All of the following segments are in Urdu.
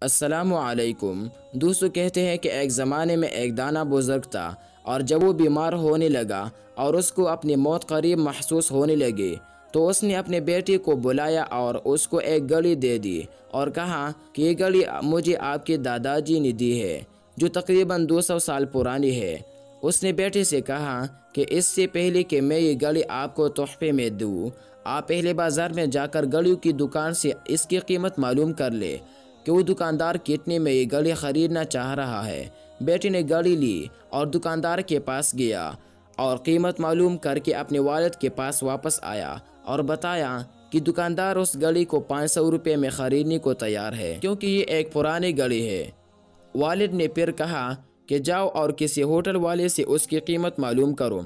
السلام علیکم دوستو، کہتے ہیں کہ ایک زمانے میں ایک دانا بزرگ تھا، اور جب وہ بیمار ہونے لگا اور اس کو اپنی موت قریب محسوس ہونے لگی تو اس نے اپنے بیٹے کو بلایا اور اس کو ایک گھڑی دے دی اور کہا کہ یہ گھڑی مجھے آپ کے دادا جی نے دی ہے، جو تقریباً 200 سال پرانی ہے۔ اس نے بیٹے سے کہا کہ اس سے پہلے کہ میں یہ گھڑی آپ کو تحفے میں دوں، آپ پہلے بازار میں جا کر گھڑیوں کی دکان سے اس کی قیمت معلوم کر لے کہ وہ دکاندار کتنے میں یہ گھڑی خریدنا چاہ رہا ہے۔ بیٹے نے گھڑی لی اور دکاندار کے پاس گیا اور قیمت معلوم کر کے اپنے والد کے پاس واپس آیا اور بتایا کہ دکاندار اس گھڑی کو 500 روپے میں خریدنے کو تیار ہے، کیونکہ یہ ایک پرانی گھڑی ہے۔ والد نے پھر کہا کہ جاؤ اور کسی ہوٹل والے سے اس کی قیمت معلوم کرو۔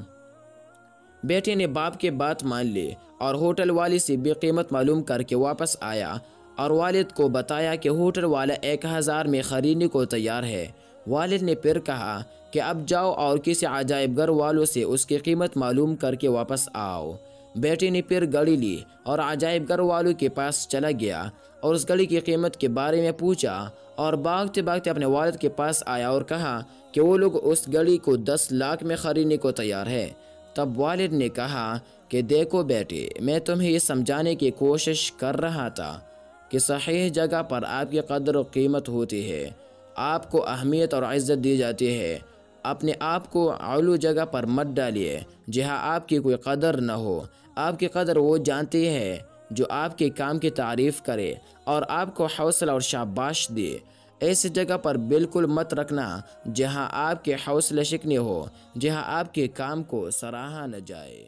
بیٹے نے باپ کی بات مان لی اور ہوٹل والے سے بھی قیمت معلوم کر کے واپس آیا اور والد کو بتایا کہ ہوٹل والا 1000 میں خریدنے کو تیار ہے۔ والد نے پھر کہا کہ اب جاؤ اور کسی عجائب گھر والوں سے اس کی قیمت معلوم کر کے واپس آؤ۔ بیٹے نے پھر گھڑی لی اور عجائب گھر والوں کے پاس چلا گیا اور اس گھڑی کی قیمت کے بارے میں پوچھا اور بھاگتے بھاگتے اپنے والد کے پاس آیا اور کہا کہ وہ لوگ اس گھڑی کو 10 لاکھ میں خریدنے کو تیار ہے۔ تب والد نے کہا کہ دیکھو بیٹے، میں تمہیں یہ سمجھانے کی کوشش کر رہا تھا کہ صحیح جگہ پر آپ کی قدر و قیمت ہوتی ہے، آپ کو اہمیت اور عزت دی جاتی ہے۔ اپنے آپ کو اعلیٰ جگہ پر مت ڈالیے جہاں آپ کی کوئی قدر نہ ہو۔ آپ کی قدر وہ جانتی ہے جو آپ کے کام کی تعریف کرے اور آپ کو حوصلہ اور شاباش دے۔ ایسی جگہ پر بالکل مت رکھنا جہاں آپ کے حوصلہ شکنی ہو، جہاں آپ کے کام کو سراہا نہ جائے۔